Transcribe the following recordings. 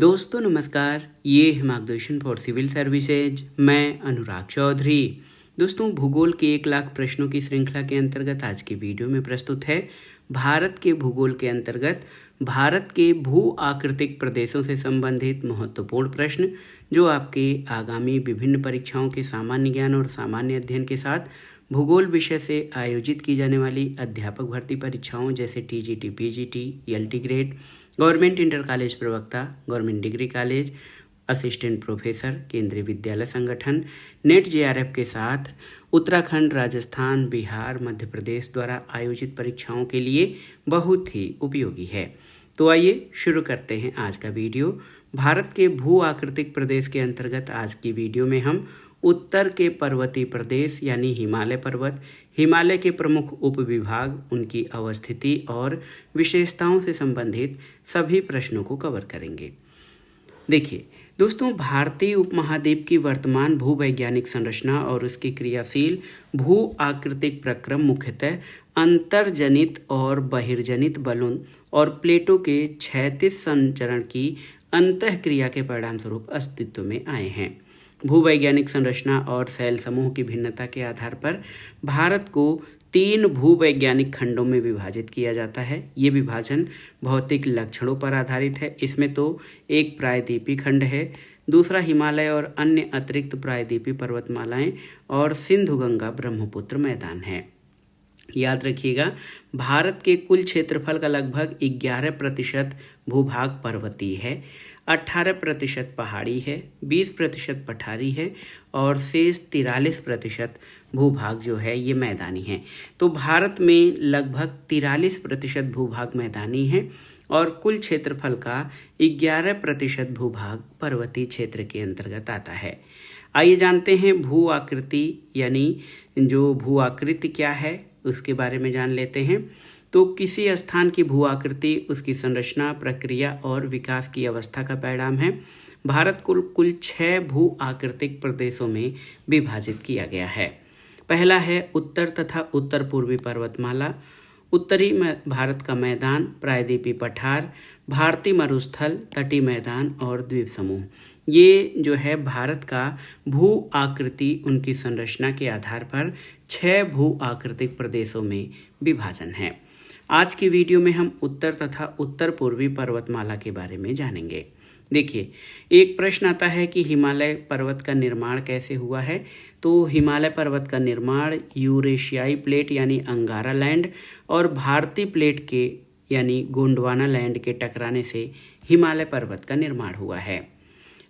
दोस्तों नमस्कार, ये है मार्गदर्शन फॉर सिविल सर्विसेज। मैं अनुराग चौधरी। दोस्तों, भूगोल के 1 लाख प्रश्नों की श्रृंखला के अंतर्गत आज की वीडियो में प्रस्तुत है भारत के भूगोल के अंतर्गत भारत के भू आकृतिक प्रदेशों से संबंधित महत्वपूर्ण प्रश्न, जो आपके आगामी विभिन्न परीक्षाओं के सामान्य ज्ञान और सामान्य अध्ययन के साथ भूगोल विषय से आयोजित की जाने वाली अध्यापक भर्ती परीक्षाओं जैसे TGT, PGT, LT grade, government inter college प्रवक्ता, government degree college, assistant professor, Kendriya Vidyalaya संगठन, नेट जेआरएफ के साथ उत्तराखंड, राजस्थान, बिहार, मध्य प्रदेश द्वारा आयोजित परीक्षाओं के लिए बहुत ही उपयोगी है। तो आइए शुरू करते हैं आज का वीडियो। भारत के भू आकृतिक प्रदेश के अंतर्गत आज की वीडियो में हम उत्तर के पर्वतीय प्रदेश यानी हिमालय पर्वत, हिमालय के प्रमुख उपविभाग, उनकी अवस्थिति और विशेषताओं से संबंधित सभी प्रश्नों को कवर करेंगे। देखिए दोस्तों, भारतीय उपमहाद्वीप की वर्तमान भूवैज्ञानिक संरचना और उसकी क्रियाशील भू आकृतिक प्रक्रम मुख्यतः अंतर्जनित और बहिर्जनित बलों और प्लेटों के क्षैतिज संचरण की अंतःक्रिया के परिणामस्वरूप अस्तित्व में आए हैं। भूवैज्ञानिक संरचना और शैल समूह की भिन्नता के आधार पर भारत को 3 भूवैज्ञानिक खंडों में विभाजित किया जाता है। ये विभाजन भौतिक लक्षणों पर आधारित है। इसमें तो एक प्रायद्वीपीय खंड है, दूसरा हिमालय और अन्य अतिरिक्त प्रायद्वीपीय पर्वतमालाएं और सिंधु गंगा ब्रह्मपुत्र मैदान है। याद रखिएगा, भारत के कुल क्षेत्रफल का लगभग 11% भूभाग पर्वतीय है, 18% पहाड़ी है, 20% पठारी है और शेष 43% भूभाग जो है ये मैदानी है। तो भारत में लगभग 43% भूभाग मैदानी है और कुल क्षेत्रफल का 11% भूभाग पर्वतीय क्षेत्र के अंतर्गत आता है। आइए जानते हैं भू आकृति यानी जो भू आकृति क्या है उसके बारे में जान लेते हैं। तो किसी स्थान की भू आकृति उसकी संरचना, प्रक्रिया और विकास की अवस्था का परिणाम है। भारत को कुल 6 भू आकृतिक प्रदेशों में विभाजित किया गया है। पहला है उत्तर तथा उत्तर पूर्वी पर्वतमाला, उत्तरी भारत का मैदान, प्रायद्वीपीय पठार, भारतीय मरुस्थल, तटीय मैदान और द्वीप समूह। ये जो है भारत का भू आकृति उनकी संरचना के आधार पर 6 भू आकृतिक प्रदेशों में विभाजन है। आज की वीडियो में हम उत्तर तथा उत्तर पूर्वी पर्वतमाला के बारे में जानेंगे। देखिए, एक प्रश्न आता है कि हिमालय पर्वत का निर्माण कैसे हुआ है। तो हिमालय पर्वत का निर्माण यूरेशियाई प्लेट यानी अंगारा लैंड और भारतीय प्लेट के यानी गोंडवाना लैंड के टकराने से हिमालय पर्वत का निर्माण हुआ है।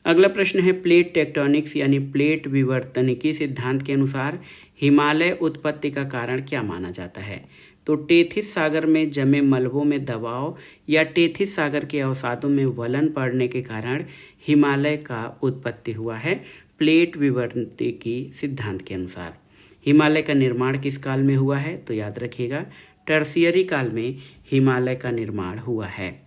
अगला प्रश्न है, प्लेट टेक्टोनिक्स यानी प्लेट विवर्तनिकी सिद्धांत के अनुसार हिमालय उत्पत्ति का कारण क्या माना जाता है। तो टेथिस सागर में जमे मलबों में दबाव या टेथिस सागर के अवसादों में वलन पड़ने के कारण हिमालय का उत्पत्ति हुआ है। प्लेट विवर्तनिकी सिद्धांत के अनुसार हिमालय का निर्माण किस काल में हुआ है। तो याद रखिएगा, टर्शियरी काल में हिमालय का निर्माण हुआ है।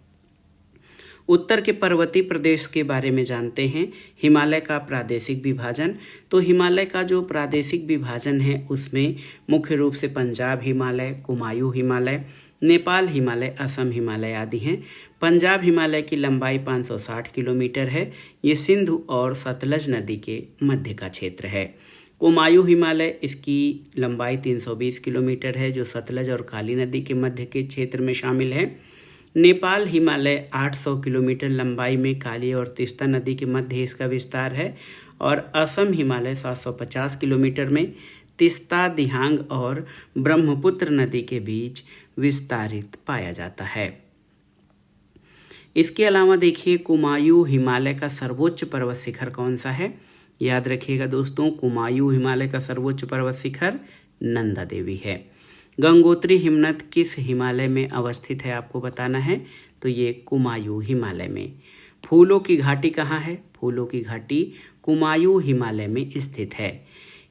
उत्तर के पर्वतीय प्रदेश के बारे में जानते हैं। हिमालय का प्रादेशिक विभाजन। तो हिमालय का जो प्रादेशिक विभाजन है उसमें मुख्य रूप से पंजाब हिमालय, कुमायूं हिमालय, नेपाल हिमालय, असम हिमालय आदि हैं। पंजाब हिमालय की लंबाई 560 किलोमीटर है। ये सिंधु और सतलज नदी के मध्य का क्षेत्र है। कुमायूं हिमालय, इसकी लंबाई 320 किलोमीटर है जो सतलज और काली नदी के मध्य के क्षेत्र में शामिल है। नेपाल हिमालय 800 किलोमीटर लंबाई में काली और तीस्ता नदी के मध्य इसका विस्तार है और असम हिमालय 750 किलोमीटर में तीस्ता, दिहांग और ब्रह्मपुत्र नदी के बीच विस्तारित पाया जाता है। इसके अलावा देखिए, कुमायूं हिमालय का सर्वोच्च पर्वत शिखर कौन सा है। याद रखिएगा दोस्तों, कुमायूं हिमालय का सर्वोच्च पर्वत शिखर नंदा देवी है। गंगोत्री हिमनद किस हिमालय में अवस्थित है आपको बताना है। तो ये कुमायूं हिमालय में। फूलों की घाटी कहाँ है। फूलों की घाटी कुमायूं हिमालय में स्थित है।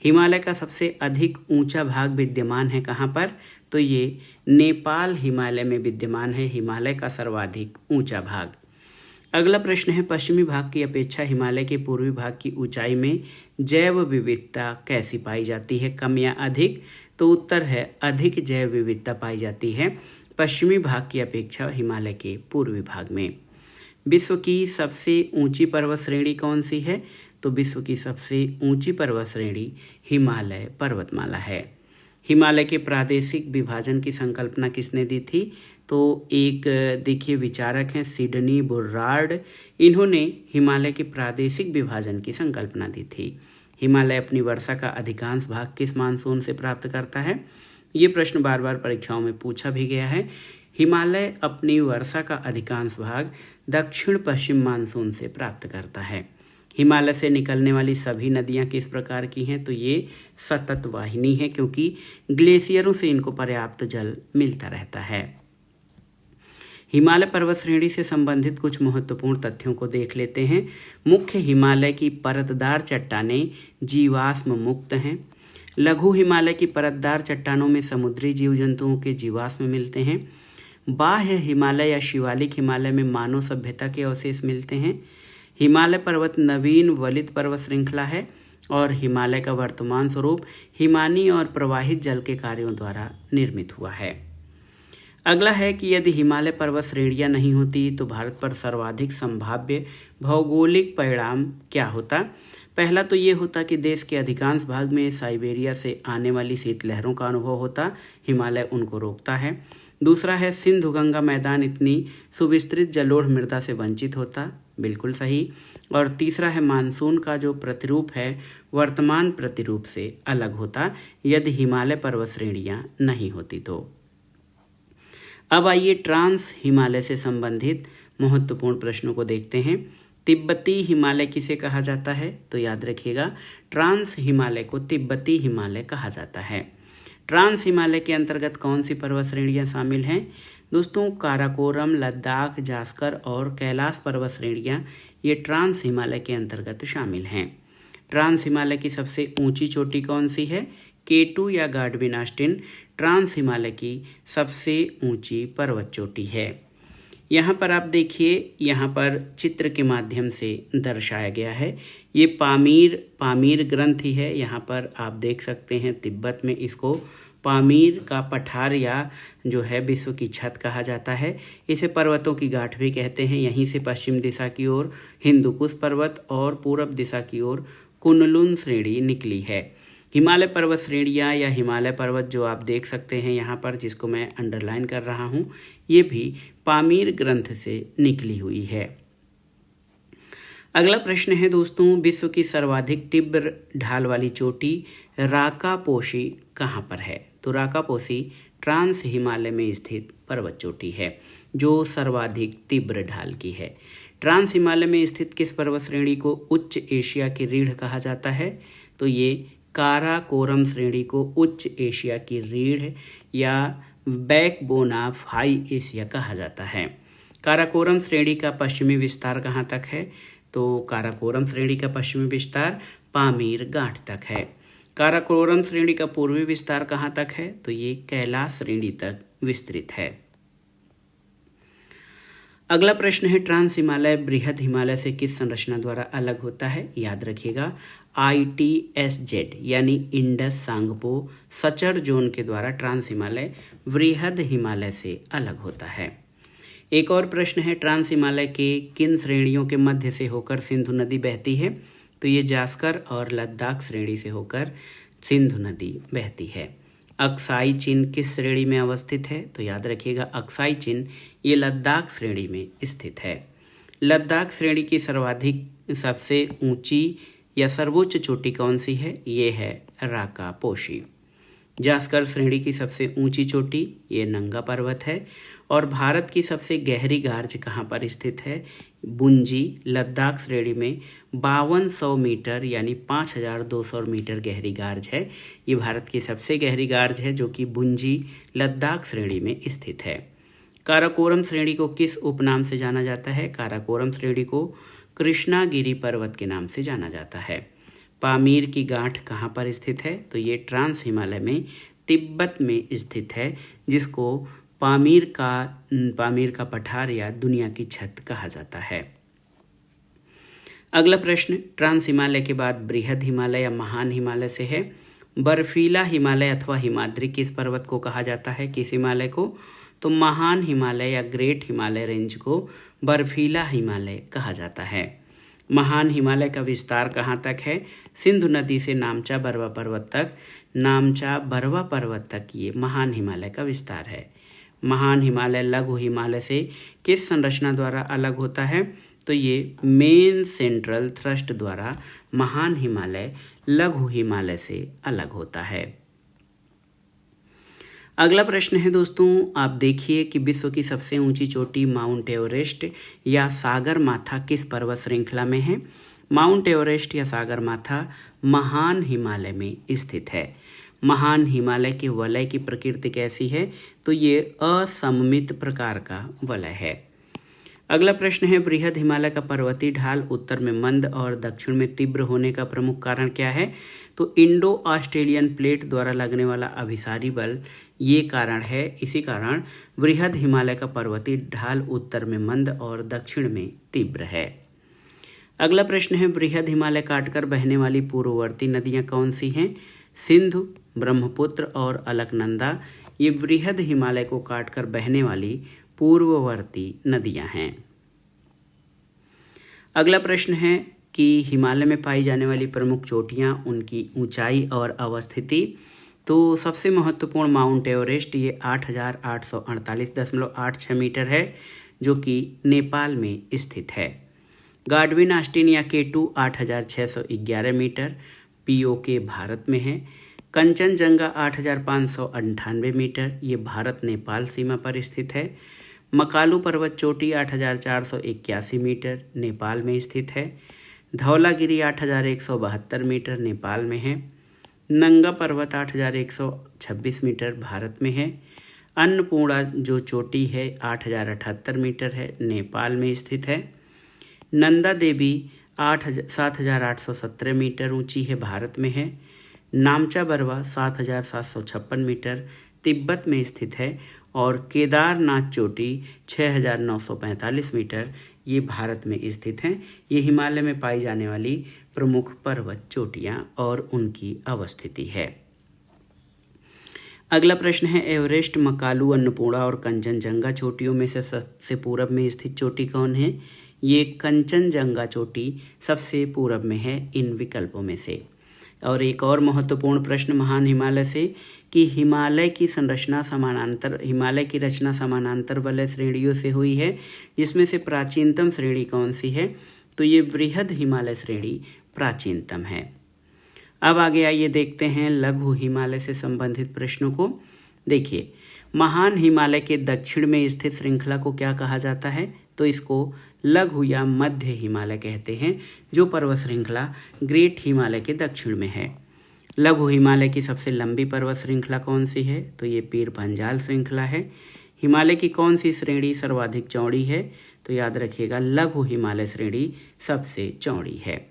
हिमालय का सबसे अधिक ऊंचा भाग विद्यमान है कहाँ पर। तो ये नेपाल हिमालय में विद्यमान है, हिमालय का सर्वाधिक ऊंचा भाग। अगला प्रश्न है, पश्चिमी भाग की अपेक्षा हिमालय के पूर्वी भाग की ऊंचाई में जैव विविधता कैसी पाई जाती है, कम या अधिक। तो उत्तर है अधिक जैव विविधता पाई जाती है पश्चिमी भाग की अपेक्षा हिमालय के पूर्वी भाग में। विश्व की सबसे ऊंची पर्वत श्रेणी कौन सी है? तो विश्व की सबसे ऊंची पर्वत श्रेणी हिमालय पर्वतमाला है। हिमालय के प्रादेशिक विभाजन की संकल्पना किसने दी थी? तो एक देखिए विचारक हैं सिडनी बुर्रार्ड। इन्होंने हिमालय के प्रादेशिक विभाजन की संकल्पना दी थी। हिमालय अपनी वर्षा का अधिकांश भाग किस मानसून से प्राप्त करता है? ये प्रश्न बार बार परीक्षाओं में पूछा भी गया है। हिमालय अपनी वर्षा का अधिकांश भाग दक्षिण पश्चिम मानसून से प्राप्त करता है। हिमालय से निकलने वाली सभी नदियां किस प्रकार की हैं? तो ये सतत वाहिनी है, क्योंकि ग्लेशियरों से इनको पर्याप्त जल मिलता रहता है। हिमालय पर्वत श्रेणी से संबंधित कुछ महत्वपूर्ण तथ्यों को देख लेते हैं। मुख्य हिमालय की परतदार चट्टानें जीवाश्म मुक्त हैं। लघु हिमालय की परतदार चट्टानों में समुद्री जीव जंतुओं के जीवाश्म मिलते हैं। बाह्य हिमालय या शिवालिक हिमालय में मानव सभ्यता के अवशेष मिलते हैं। हिमालय पर्वत नवीन वलित पर्वत श्रृंखला है और हिमालय का वर्तमान स्वरूप हिमानी और प्रवाहित जल के कार्यों द्वारा निर्मित हुआ है। अगला है कि यदि हिमालय पर्वत श्रेणियां नहीं होती तो भारत पर सर्वाधिक संभाव्य भौगोलिक परिणाम क्या होता? पहला तो ये होता कि देश के अधिकांश भाग में साइबेरिया से आने वाली शीतलहरों का अनुभव होता, हिमालय उनको रोकता है। दूसरा है सिंधु गंगा मैदान इतनी सुविस्तृत जलोढ़ मृदा से वंचित होता, बिल्कुल सही। और तीसरा है मानसून का जो प्रतिरूप है वर्तमान प्रतिरूप से अलग होता यदि हिमालय पर्वत श्रेणियां नहीं होती तो। अब आइए ट्रांस हिमालय से संबंधित महत्वपूर्ण प्रश्नों को देखते हैं। तिब्बती हिमालय किसे कहा जाता है? तो याद रखिएगा ट्रांस हिमालय को तिब्बती हिमालय कहा जाता है। ट्रांस हिमालय के अंतर्गत कौन सी पर्वत श्रेणियां शामिल हैं? दोस्तों काराकोरम, लद्दाख, जास्कर और कैलाश पर्वत श्रेणियां ये ट्रांस हिमालय के अंतर्गत शामिल हैं। ट्रांस हिमालय की सबसे ऊंची चोटी कौन सी है? K2 या गाडविन ऑस्टिन ट्रांस हिमालय की सबसे ऊंची पर्वत चोटी है। यहाँ पर आप देखिए, यहाँ पर चित्र के माध्यम से दर्शाया गया है। ये पामीर ग्रंथि है। यहाँ पर आप देख सकते हैं तिब्बत में इसको पामीर का पठार या जो है विश्व की छत कहा जाता है। इसे पर्वतों की गांठ भी कहते हैं। यहीं से पश्चिम दिशा की ओर हिंदुकुश पर्वत और पूर्व दिशा की ओर कुनलुन श्रेणी निकली है। हिमालय पर्वत श्रेणियाँ या हिमालय पर्वत जो आप देख सकते हैं यहाँ पर, जिसको मैं अंडरलाइन कर रहा हूँ, ये भी पामीर ग्रंथ से निकली हुई है। अगला प्रश्न है दोस्तों, विश्व की सर्वाधिक तीव्र ढाल वाली चोटी राकापोशी कहाँ पर है? तो राकापोशी ट्रांस हिमालय में स्थित पर्वत चोटी है जो सर्वाधिक तीव्र ढाल की है। ट्रांस हिमालय में स्थित किस पर्वत श्रेणी को उच्च एशिया की रीढ़ कहा जाता है? तो ये काराकोरम श्रेणी को उच्च एशिया की रीढ़ या बैकबोन ऑफ हाई एशिया कहा जाता है। काराकोरम श्रेणी का पश्चिमी विस्तार कहाँ तक है? तो काराकोरम श्रेणी का पश्चिमी विस्तार पामीर गांठ तक है। काराकोरम श्रेणी का पूर्वी विस्तार कहाँ तक है? तो ये कैलाश श्रेणी तक विस्तृत है। अगला प्रश्न है, ट्रांस हिमालय बृहद हिमालय से किस संरचना द्वारा अलग होता है? याद रखिएगा ITSZ यानी इंडस सांगपो सचर जोन के द्वारा ट्रांस हिमालय बृहद हिमालय से अलग होता है। एक और प्रश्न है, ट्रांस हिमालय के किन श्रेणियों के मध्य से होकर सिंधु नदी बहती है? तो ये जास्कर और लद्दाख श्रेणी से होकर सिंधु नदी बहती है। अक्साई चिन्ह किस श्रेणी में अवस्थित है? तो याद रखिएगा अक्साई चिन्ह ये लद्दाख श्रेणी में स्थित है। लद्दाख श्रेणी की सर्वाधिक सबसे ऊंची या सर्वोच्च चोटी कौन सी है? ये है राकापोशी। जास्कर श्रेणी की सबसे ऊंची चोटी ये नंगा पर्वत है। और भारत की सबसे गहरी गार्ज कहाँ पर स्थित है? बुंजी लद्दाख श्रेणी में 5200 मीटर यानी 5200 मीटर गहरी गार्ज है। ये भारत की सबसे गहरी गार्ज है जो कि बुंजी लद्दाख श्रेणी में स्थित है। काराकोरम श्रेणी को किस उपनाम से जाना जाता है? काराकोरम श्रेणी को कृष्णागिरी पर्वत के नाम से जाना जाता है। पामीर की गांठ कहाँ पर स्थित है? तो ये ट्रांस हिमालय में तिब्बत में स्थित है, जिसको पामीर का पठार या दुनिया की छत कहा जाता है। अगला प्रश्न, ट्रांस हिमालय के बाद बृहद हिमालय या महान हिमालय से है। बर्फीला हिमालय अथवा हिमाद्री किस पर्वत को कहा जाता है? किस हिमालय को? तो महान हिमालय या ग्रेट हिमालय रेंज को बर्फीला हिमालय कहा जाता है। महान हिमालय का विस्तार कहाँ तक है? सिंधु नदी से नामचा बरवा पर्वत तक, नामचा बरवा पर्वत तक ये महान हिमालय का विस्तार है। महान हिमालय लघु हिमालय से किस संरचना द्वारा अलग होता है? तो ये मेन सेंट्रल थ्रस्ट द्वारा महान हिमालय लघु हिमालय से अलग होता है। अगला प्रश्न है दोस्तों, आप देखिए कि विश्व की सबसे ऊंची चोटी माउंट एवरेस्ट या सागर माथा किस पर्वत श्रृंखला में है? माउंट एवरेस्ट या सागर माथा महान हिमालय में स्थित है। महान हिमालय के वलय की प्रकृति कैसी है? तो ये असममित प्रकार का वलय है। अगला प्रश्न है, बृहद हिमालय का पर्वतीय ढाल उत्तर में मंद और दक्षिण में तीव्र होने का प्रमुख कारण क्या है? तो इंडो ऑस्ट्रेलियन प्लेट द्वारा लगने वाला अभिसारी बल ये कारण है। इसी कारण बृहद हिमालय का पर्वतीय ढाल उत्तर में मंद और दक्षिण में तीव्र है। अगला प्रश्न है, बृहद हिमालय काटकर बहने वाली पूर्ववर्ती नदियां कौन सी हैं? सिंधु, ब्रह्मपुत्र और अलकनंदा ये बृहद हिमालय को काटकर बहने वाली पूर्ववर्ती नदियां हैं। अगला प्रश्न है कि हिमालय में पाई जाने वाली प्रमुख चोटियां, उनकी ऊंचाई और अवस्थिति। तो सबसे महत्वपूर्ण माउंट एवरेस्ट ये 8,848.86 मीटर है, जो कि नेपाल में स्थित है। गाडविन आस्टीन या K2 8,611 मीटर POK भारत में है। कंचनजंगा 8,598 मीटर ये भारत नेपाल सीमा पर स्थित है। मकालू पर्वत चोटी 8,481 मीटर नेपाल में स्थित है। धौलागिरी 8,172 मीटर नेपाल में है। नंगा पर्वत 8,126 मीटर भारत में है। अन्नपूर्णा जो चोटी है 8,078 मीटर है, नेपाल में स्थित है। नंदा देवी 7,817 मीटर ऊंची है, भारत में है। नामचा बरवा 7,756 मीटर तिब्बत में स्थित है। और केदारनाथ चोटी 6,945 मीटर ये भारत में स्थित हैं। ये हिमालय में पाई जाने वाली प्रमुख पर्वत चोटियां और उनकी अवस्थिति है। अगला प्रश्न है, एवरेस्ट, मकालू, अन्नपूर्णा और कंचनजंगा चोटियों में से सबसे पूरब में स्थित चोटी कौन है? ये कंचनजंगा चोटी सबसे पूरब में है इन विकल्पों में से। और एक और महत्वपूर्ण प्रश्न महान हिमालय से कि हिमालय की रचना समानांतर वलय श्रेणियों से हुई है, जिसमें से प्राचीनतम श्रेणी कौन सी है? तो ये बृहद हिमालय श्रेणी प्राचीनतम है। अब आगे आइए देखते हैं लघु हिमालय से संबंधित प्रश्नों को। देखिए, महान हिमालय के दक्षिण में स्थित श्रृंखला को क्या कहा जाता है? तो इसको लघु या मध्य हिमालय कहते हैं, जो पर्वत श्रृंखला ग्रेट हिमालय के दक्षिण में है। लघु हिमालय की सबसे लंबी पर्वत श्रृंखला कौन सी है? तो ये पीर पंजाल श्रृंखला है। हिमालय की कौन सी श्रेणी सर्वाधिक चौड़ी है? तो याद रखिएगा, लघु हिमालय श्रेणी सबसे चौड़ी है।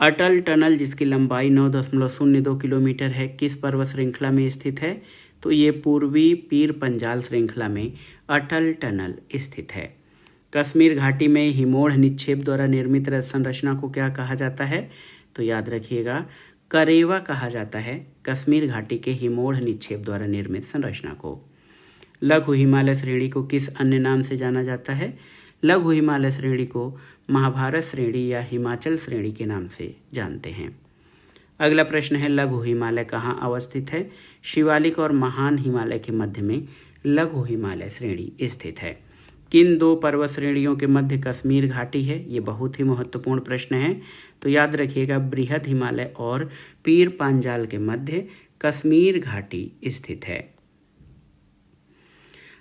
अटल टनल जिसकी लंबाई 9.02 किलोमीटर है, किस पर्वत श्रृंखला में स्थित है? तो ये पूर्वी पीर पंजाल श्रृंखला में अटल टनल स्थित है। कश्मीर घाटी में हिमोड़ निक्षेप द्वारा निर्मित संरचना को क्या कहा जाता है? तो याद रखिएगा, करेवा कहा जाता है कश्मीर घाटी के हिमोड़ निक्षेप द्वारा निर्मित संरचना को। लघु हिमालय श्रेणी को किस अन्य नाम से जाना जाता है? लघु हिमालय श्रेणी को महाभारत श्रेणी या हिमाचल श्रेणी के नाम से जानते हैं। अगला प्रश्न है, लघु हिमालय कहाँ अवस्थित है? शिवालिक और महान हिमालय के मध्य में लघु हिमालय श्रेणी स्थित है। किन दो पर्वत श्रेणियों के मध्य कश्मीर घाटी है? ये बहुत ही महत्वपूर्ण प्रश्न है, तो याद रखिएगा, बृहद हिमालय और पीर पांजाल के मध्य कश्मीर घाटी स्थित है।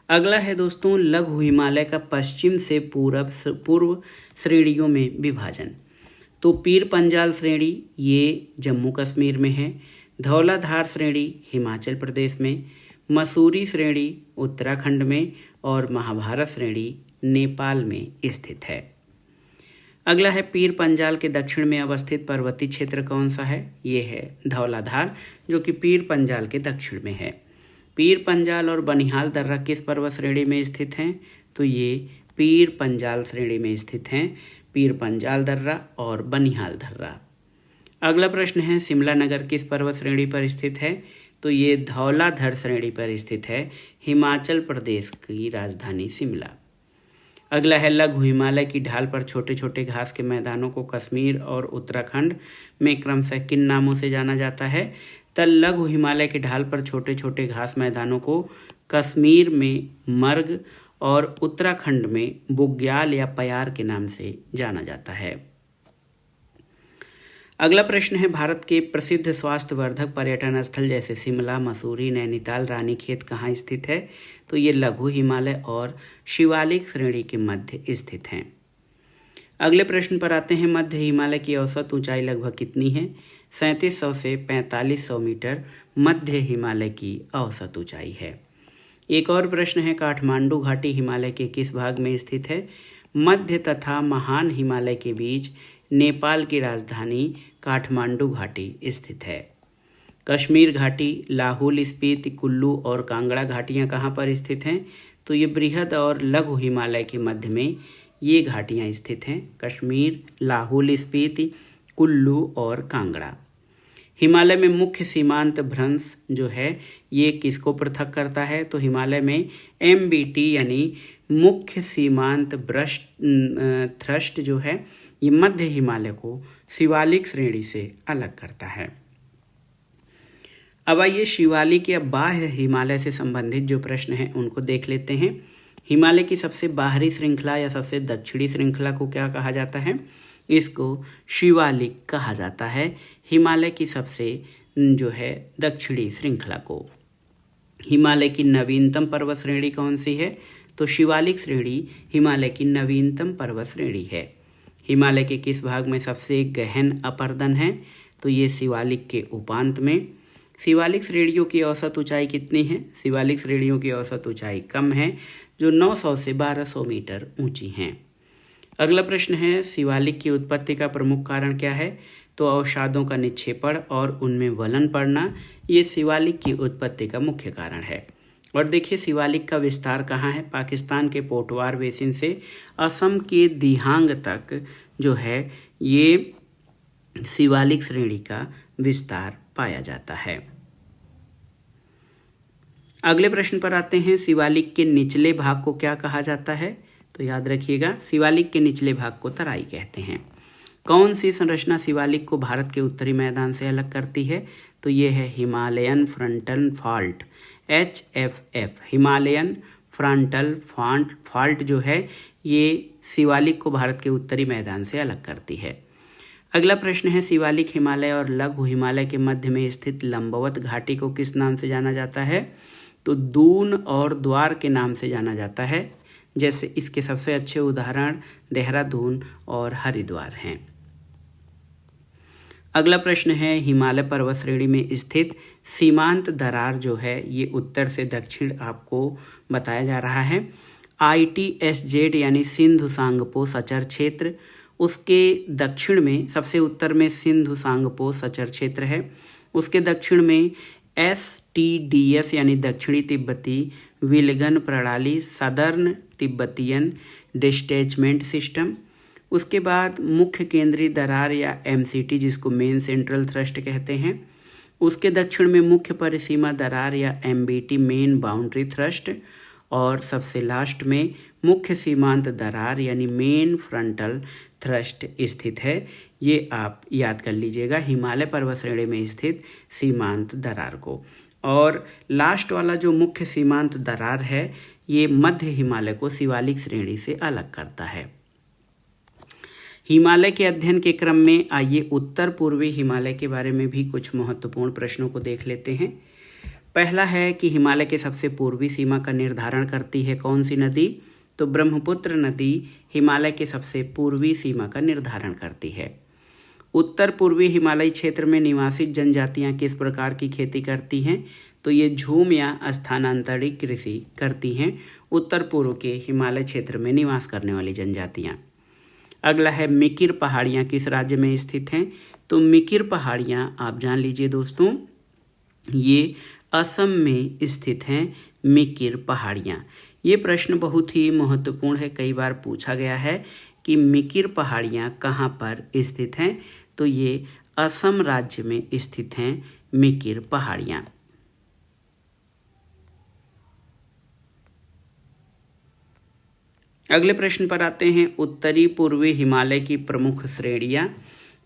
अगला है दोस्तों, लघु हिमालय का पश्चिम से पूर्व श्रेणियों में विभाजन। तो पीर पंजाल श्रेणी ये जम्मू कश्मीर में है। धौलाधार श्रेणी हिमाचल प्रदेश में। मसूरी श्रेणी उत्तराखंड में। और महाभारत श्रेणी नेपाल में स्थित है। अगला है, पीर पंजाल के दक्षिण में अवस्थित पर्वतीय क्षेत्र कौन सा है? ये है धौलाधार, जो कि पीर पंजाल के दक्षिण में है। पीर पंजाल और बनिहाल दर्रा किस पर्वत श्रेणी में स्थित हैं? तो ये पीर पंजाल श्रेणी में स्थित हैं, पीर पंजाल दर्रा और बनिहाल दर्रा। अगला प्रश्न है, शिमला नगर किस पर्वत श्रेणी पर स्थित है? तो ये धौलाधर श्रेणी पर स्थित है, हिमाचल प्रदेश की राजधानी शिमला। अगला है लघु हिमालय की ढाल पर छोटे छोटे घास के मैदानों को कश्मीर और उत्तराखंड में क्रमशः किन नामों से जाना जाता है। तो लघु हिमालय की ढाल पर छोटे छोटे घास मैदानों को कश्मीर में मर्ग और उत्तराखंड में बुग्याल या पयार के नाम से जाना जाता है। अगला प्रश्न है भारत के प्रसिद्ध स्वास्थ्यवर्धक पर्यटन स्थल जैसे शिमला, मसूरी, नैनीताल, रानीखेत कहाँ स्थित है। तो ये लघु हिमालय और शिवालिक श्रेणी के मध्य स्थित हैं। अगले प्रश्न पर आते हैं, मध्य हिमालय की औसत ऊंचाई लगभग कितनी है। 3700 से 4500 मीटर मध्य हिमालय की औसत ऊंचाई है। एक और प्रश्न है, काठमांडू घाटी हिमालय के किस भाग में स्थित है। मध्य तथा महान हिमालय के बीच नेपाल की राजधानी काठमांडू घाटी स्थित है। कश्मीर घाटी, लाहौल स्पीति, कुल्लू और कांगड़ा घाटियां कहाँ पर स्थित हैं। तो ये बृहद और लघु हिमालय के मध्य में ये घाटियां स्थित हैं। कश्मीर, लाहौल स्पीति, कुल्लू और कांगड़ा। हिमालय में मुख्य सीमांत भ्रंश जो है ये किसको पृथक करता है। तो हिमालय में MBT यानी मुख्य सीमांत थ्रस्ट जो है ये मध्य हिमालय को शिवालिक श्रेणी से अलग करता है। अब आइए शिवालिक या बाह्य हिमालय से संबंधित जो प्रश्न हैं उनको देख लेते हैं। हिमालय की सबसे बाहरी श्रृंखला या सबसे दक्षिणी श्रृंखला को क्या कहा जाता है। इसको शिवालिक कहा जाता है, हिमालय की सबसे जो है दक्षिणी श्रृंखला को। हिमालय की नवीनतम पर्वत श्रेणी कौन सी है। तो शिवालिक श्रेणी हिमालय की नवीनतम पर्वत श्रेणी है। हिमालय के किस भाग में सबसे गहन अपर्दन है। तो ये शिवालिक के उपांत में। शिवालिक श्रेणियों की औसत ऊंचाई कितनी है। शिवालिक श्रेणियों की औसत ऊंचाई कम है जो 900 से 1200 मीटर ऊंची हैं। अगला प्रश्न है, शिवालिक की उत्पत्ति का प्रमुख कारण क्या है। तो अवसादों का निक्षेपण और उनमें वलन पड़ना ये शिवालिक की उत्पत्ति का मुख्य कारण है। और देखिए शिवालिक का विस्तार कहाँ है। पाकिस्तान के पोटवार बेसिन से असम के दिहांग तक जो है ये शिवालिक श्रेणी का विस्तार पाया जाता है। अगले प्रश्न पर आते हैं, शिवालिक के निचले भाग को क्या कहा जाता है। तो याद रखिएगा शिवालिक के निचले भाग को तराई कहते हैं। कौन सी संरचना शिवालिक को भारत के उत्तरी मैदान से अलग करती है। तो ये है Himalayan frontal fault, HFF। Himalayan frontal fault जो है ये शिवालिक को भारत के उत्तरी मैदान से अलग करती है। अगला प्रश्न है, शिवालिक हिमालय और लघु हिमालय के मध्य में स्थित लंबवत घाटी को किस नाम से जाना जाता है। तो दून और द्वार के नाम से जाना जाता है। जैसे इसके सबसे अच्छे उदाहरण देहरादून और हरिद्वार हैं। अगला प्रश्न है, हिमालय पर्वत श्रेणी में स्थित सीमांत दरार जो है ये उत्तर से दक्षिण आपको बताया जा रहा है। ITSZ यानी सिंधु सांगपो सचर क्षेत्र, उसके दक्षिण में सबसे उत्तर में सिंधु सांगपो सचर क्षेत्र है। उसके दक्षिण में STDS यानी दक्षिणी तिब्बती विलगन प्रणाली, सदर्न तिब्बतियन डिटैचमेंट सिस्टम। उसके बाद मुख्य केंद्रीय दरार या MCT जिसको मेन सेंट्रल थ्रस्ट कहते हैं। उसके दक्षिण में मुख्य परिसीमा दरार या MBT मेन बाउंड्री थ्रस्ट। और सबसे लास्ट में मुख्य सीमांत दरार यानी मेन फ्रंटल थ्रस्ट स्थित है। ये आप याद कर लीजिएगा हिमालय पर्वत श्रेणी में स्थित सीमांत दरार को। और लास्ट वाला जो मुख्य सीमांत दरार है ये मध्य हिमालय को शिवालिक श्रेणी से अलग करता है। हिमालय के अध्ययन के क्रम में आइए उत्तर पूर्वी हिमालय के बारे में भी कुछ महत्वपूर्ण प्रश्नों को देख लेते हैं। पहला है कि हिमालय के सबसे पूर्वी सीमा का निर्धारण करती है कौन सी नदी। तो ब्रह्मपुत्र नदी हिमालय के सबसे पूर्वी सीमा का निर्धारण करती है। उत्तर पूर्वी हिमालयी क्षेत्र में निवासित जनजातियां किस प्रकार की खेती करती हैं। तो ये झूम या स्थानांतरित कृषि करती हैं उत्तर पूर्व के हिमालय क्षेत्र में निवास करने वाली जनजातियां। अगला है, मिकिर पहाड़ियाँ किस राज्य में स्थित हैं। तो मिकिर पहाड़ियाँ आप जान लीजिए दोस्तों ये असम में स्थित हैं। मिकिर पहाड़ियाँ, ये प्रश्न बहुत ही महत्वपूर्ण है, कई बार पूछा गया है कि मिकिर पहाड़ियाँ कहाँ पर स्थित हैं। तो ये असम राज्य में स्थित हैं मिकिर पहाड़ियाँ। अगले प्रश्न पर आते हैं। उत्तरी पूर्वी हिमालय की प्रमुख श्रेणियाँ।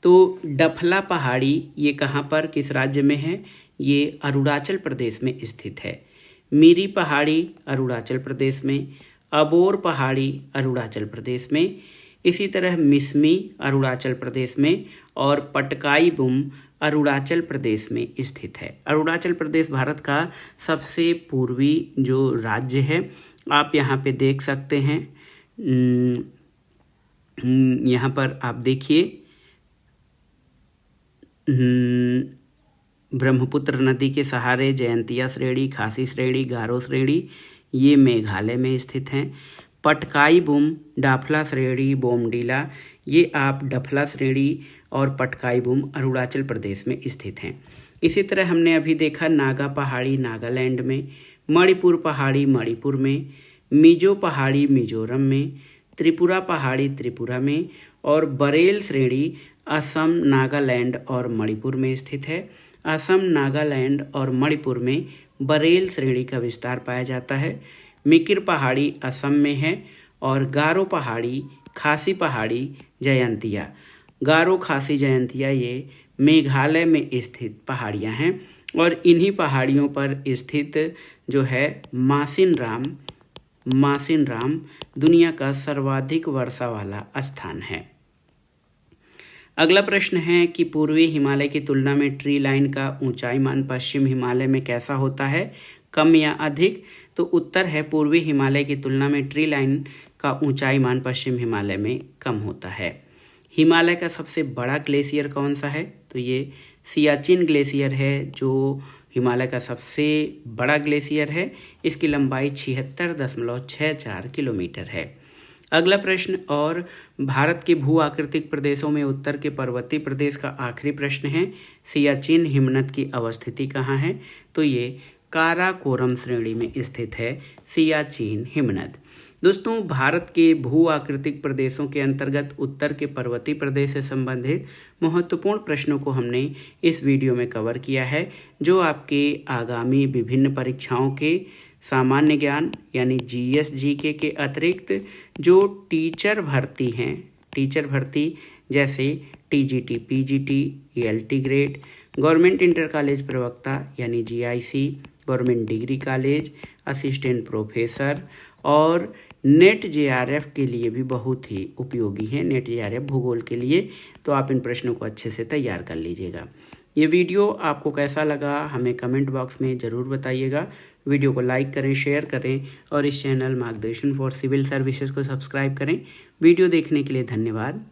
तो डफला पहाड़ी ये कहाँ पर किस राज्य में है? ये अरुणाचल प्रदेश में स्थित है। मीरी पहाड़ी अरुणाचल प्रदेश में, अबोर पहाड़ी अरुणाचल प्रदेश में, इसी तरह मिसमी अरुणाचल प्रदेश में और पटकाई बुम अरुणाचल प्रदेश में स्थित है। अरुणाचल प्रदेश भारत का सबसे पूर्वी जो राज्य है। आप यहाँ पे देख सकते हैं, यहाँ पर आप देखिए ब्रह्मपुत्र नदी के सहारे जयंतिया श्रेणी, खासी श्रेणी, गारो श्रेणी ये मेघालय में स्थित हैं। पटकाई बुम डाफला श्रेणी बोमडीला ये आप डफला श्रेणी और पटकाई बुम अरुणाचल प्रदेश में स्थित हैं। इसी तरह हमने अभी देखा नागा पहाड़ी नागालैंड में, मणिपुर पहाड़ी मणिपुर में, मिजो पहाड़ी मिजोरम में, त्रिपुरा पहाड़ी त्रिपुरा में और बरेल श्रेणी असम नागालैंड और मणिपुर में स्थित है। असम नागालैंड और मणिपुर में बरेल श्रेणी का विस्तार पाया जाता है। मिकिर पहाड़ी असम में है और गारो पहाड़ी खासी पहाड़ी जयंतिया, गारो खासी जयंतिया ये मेघालय में स्थित पहाड़ियाँ हैं और इन्हीं पहाड़ियों पर स्थित जो है मासिन राम दुनिया का सर्वाधिक वर्षा वाला स्थान है। अगला प्रश्न है कि पूर्वी हिमालय की तुलना में ट्री लाइन का ऊंचाई मान पश्चिम हिमालय में कैसा होता है, कम या अधिक? तो उत्तर है पूर्वी हिमालय की तुलना में ट्री लाइन का ऊंचाई मान पश्चिम हिमालय में कम होता है। हिमालय का सबसे बड़ा ग्लेशियर कौन सा है? तो ये सियाचिन ग्लेशियर है जो हिमालय का सबसे बड़ा ग्लेशियर है। इसकी लंबाई 76.64 किलोमीटर है। अगला प्रश्न और भारत के भू आकृतिक प्रदेशों में उत्तर के पर्वतीय प्रदेश का आखिरी प्रश्न है। सियाचिन हिमनद की अवस्थिति कहाँ है? तो ये काराकोरम श्रेणी में स्थित है सियाचिन हिमनद। दोस्तों, भारत के भू आकृतिक प्रदेशों के अंतर्गत उत्तर के पर्वतीय प्रदेश से संबंधित महत्वपूर्ण प्रश्नों को हमने इस वीडियो में कवर किया है, जो आपके आगामी विभिन्न परीक्षाओं के सामान्य ज्ञान यानी जीएस जीके के अतिरिक्त जो टीचर भर्ती जैसे TGT, PGT, ELT grade, government inter college प्रवक्ता यानी GIC, government degree college, assistant professor और नेट जेआरएफ के लिए भी बहुत ही उपयोगी है। नेट जेआरएफ भूगोल के लिए, तो आप इन प्रश्नों को अच्छे से तैयार कर लीजिएगा। ये वीडियो आपको कैसा लगा हमें कमेंट बॉक्स में ज़रूर बताइएगा। वीडियो को लाइक करें, शेयर करें और इस चैनल मार्गदर्शन फॉर सिविल सर्विसेज को सब्सक्राइब करें। वीडियो देखने के लिए धन्यवाद।